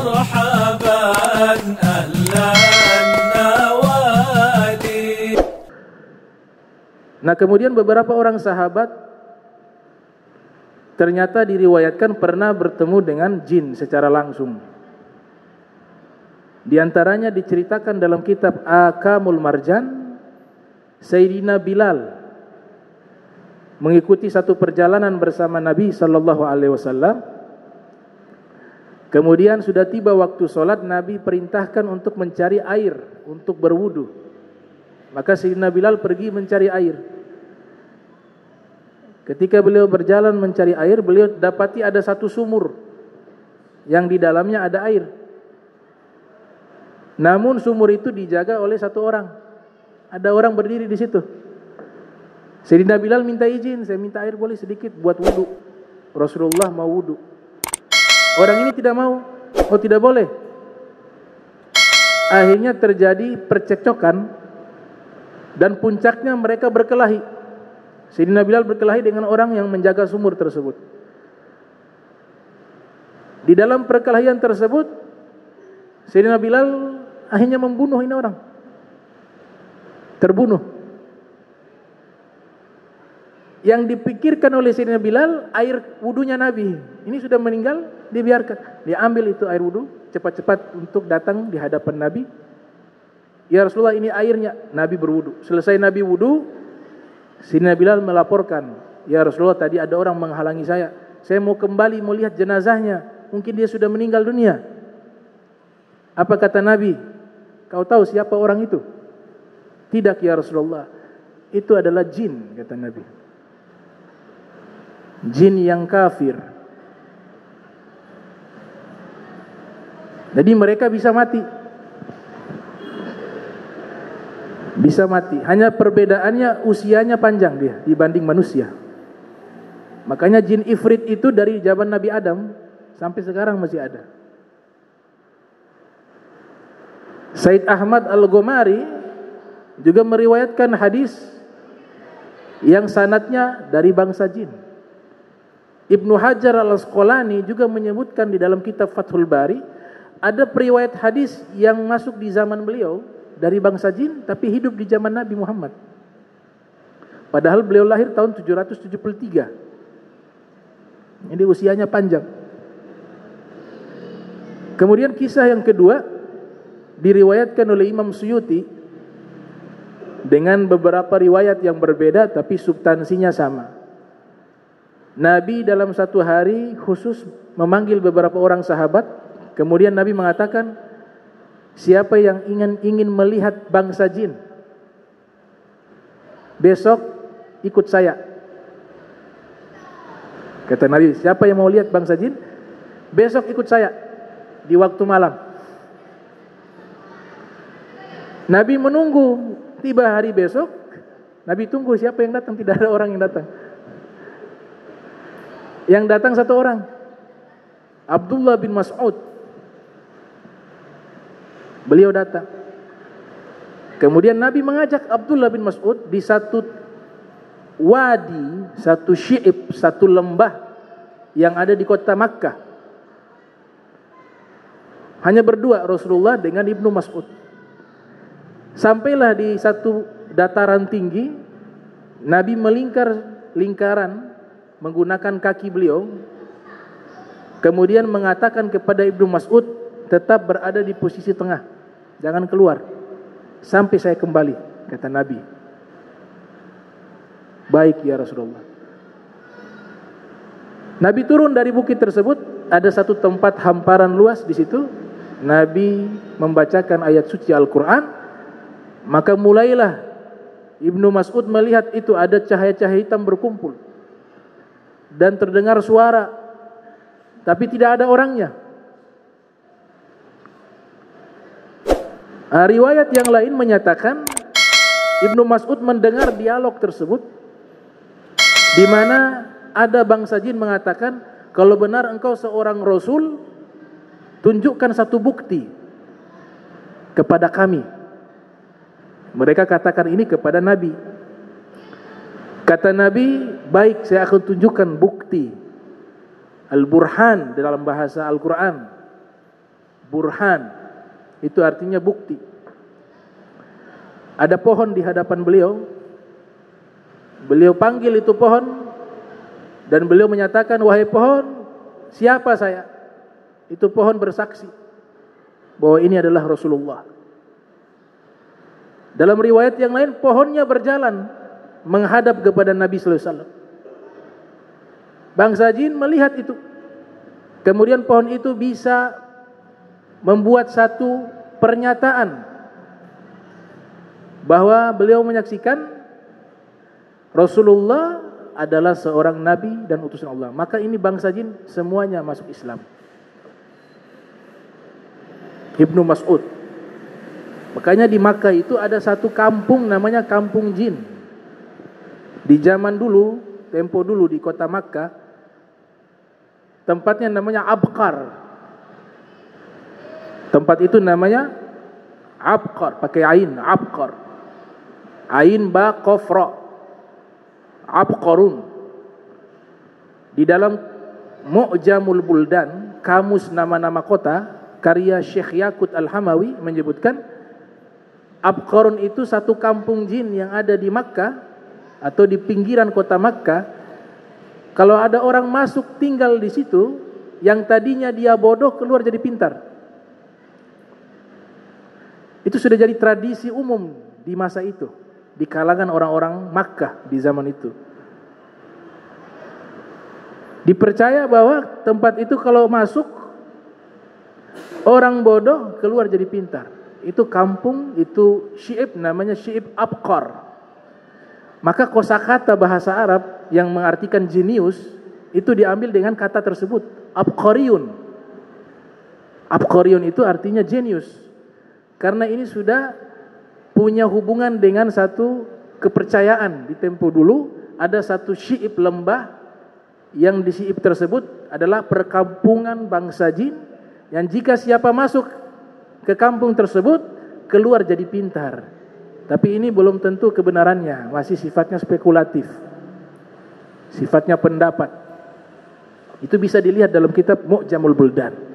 مرحبا أهلا النوادي. Nah, kemudian beberapa orang sahabat ternyata diriwayatkan pernah bertemu dengan jin secara langsung. Di antaranya diceritakan dalam kitab Akamul Marjan, Sayyidina Bilal mengikuti satu perjalanan bersama Nabi sallallahu alaihi wasallam. Kemudian sudah tiba waktu sholat, Nabi perintahkan untuk mencari air untuk berwudu. Maka Sayyidina Bilal pergi mencari air. Ketika beliau berjalan mencari air, beliau dapati ada satu sumur yang di dalamnya ada air. Namun sumur itu dijaga oleh satu orang. Ada orang berdiri di situ. Sayyidina Bilal minta izin, saya minta air boleh sedikit buat wudu. Rasulullah mau wudu. Orang ini tidak mau, oh tidak boleh. Akhirnya terjadi percekcokan dan puncaknya mereka berkelahi. Sayyidina Bilal berkelahi dengan orang yang menjaga sumur tersebut. Di dalam perkelahian tersebut, Sayyidina Bilal akhirnya membunuh ini orang. Terbunuh. Yang dipikirkan oleh Sayyidina Bilal, air wudunya Nabi. Ini sudah meninggal, dibiarkan. Dia ambil itu air wudu, cepat-cepat untuk datang di hadapan Nabi. Ya Rasulullah, ini airnya. Nabi berwudu. Selesai Nabi wudu, Sayyidina Bilal melaporkan, ya Rasulullah, tadi ada orang menghalangi saya. Saya mau kembali, mau lihat jenazahnya. Mungkin dia sudah meninggal dunia. Apa kata Nabi? Kau tahu siapa orang itu? Tidak ya Rasulullah. Itu adalah jin, kata Nabi. Jin yang kafir. Jadi mereka bisa mati. Bisa mati. Hanya perbedaannya usianya panjang dia dibanding manusia. Makanya jin ifrit itu dari zaman Nabi Adam sampai sekarang masih ada. Said Ahmad Al-Ghomari juga meriwayatkan hadis yang sanadnya dari bangsa jin. Ibnu Hajar Al-Asqalani juga menyebutkan di dalam kitab Fathul Bari, ada periwayat hadis yang masuk di zaman beliau dari bangsa jin tapi hidup di zaman Nabi Muhammad. Padahal beliau lahir tahun 773. Jadi usianya panjang. Kemudian kisah yang kedua diriwayatkan oleh Imam Suyuti dengan beberapa riwayat yang berbeda tapi substansinya sama. Nabi dalam satu hari khusus memanggil beberapa orang sahabat. Kemudian Nabi mengatakan, siapa yang ingin melihat bangsa jin, besok ikut saya. Kata Nabi, siapa yang mau lihat bangsa jin, besok ikut saya di waktu malam. Nabi menunggu, tiba hari besok, Nabi tunggu siapa yang datang, tidak ada orang yang datang. Yang datang satu orang, Abdullah bin Mas'ud. Beliau datang. Kemudian Nabi mengajak Abdullah bin Mas'ud di satu wadi, satu syi'ib, satu lembah yang ada di kota Makkah. Hanya berdua Rasulullah dengan Ibnu Mas'ud. Sampailah di satu dataran tinggi, Nabi melingkar lingkaran menggunakan kaki beliau, kemudian mengatakan kepada Ibnu Mas'ud, tetap berada di posisi tengah, jangan keluar sampai saya kembali, kata Nabi. Baik ya Rasulullah. Nabi turun dari bukit tersebut, ada satu tempat hamparan luas di situ. Nabi membacakan ayat suci Al-Quran, maka mulailah Ibnu Mas'ud melihat itu ada cahaya-cahaya hitam berkumpul. Dan terdengar suara, tapi tidak ada orangnya. Riwayat yang lain menyatakan Ibnu Mas'ud mendengar dialog tersebut, di mana ada bangsa jin mengatakan, kalau benar engkau seorang Rasul, tunjukkan satu bukti kepada kami. Mereka katakan ini kepada Nabi. Kata Nabi, baik, saya akan tunjukkan bukti. Al-Burhan dalam bahasa Al-Quran. burhan, itu artinya bukti. Ada pohon di hadapan beliau, beliau panggil itu pohon, dan beliau menyatakan, wahai pohon, siapa saya? Itu pohon bersaksi bahwa ini adalah Rasulullah. Dalam riwayat yang lain, pohonnya berjalan menghadap kepada Nabi sallallahu alaihi wasallam. Bangsa jin melihat itu. Kemudian pohon itu bisa membuat satu pernyataan bahwa beliau menyaksikan Rasulullah adalah seorang nabi dan utusan Allah. Maka ini bangsa jin semuanya masuk Islam. Ibnu Mas'ud. Makanya di Makkah itu ada satu kampung namanya Kampung Jin. Di zaman dulu, tempo dulu di kota Makkah, tempatnya namanya Abqar. Tempat itu namanya Abqar, pakai ain, Abqar. Ain ba qaf ra. Abqarun. Di dalam Mu'jamul Buldan, kamus nama-nama kota, karya Syekh Yaqut Al-Hamawi menyebutkan Abqarun itu satu kampung jin yang ada di Makkah atau di pinggiran kota Makkah. Kalau ada orang masuk tinggal di situ, yang tadinya dia bodoh keluar jadi pintar. Itu sudah jadi tradisi umum di masa itu, di kalangan orang-orang Makkah di zaman itu. Dipercaya bahwa tempat itu kalau masuk, orang bodoh keluar jadi pintar. Itu kampung, itu Syi'ib, namanya Syi'ib Abqar. Maka kosakata bahasa Arab yang mengartikan jenius itu diambil dengan kata tersebut, Abqariyun. Abqariyun itu artinya jenius. Karena ini sudah punya hubungan dengan satu kepercayaan. Di tempo dulu ada satu Syi'ib lembah, yang di Syi'ib tersebut adalah perkampungan bangsa jin, yang jika siapa masuk ke kampung tersebut keluar jadi pintar. Tapi ini belum tentu kebenarannya, masih sifatnya spekulatif, sifatnya pendapat. Itu bisa dilihat dalam kitab Mu'jamul Buldan.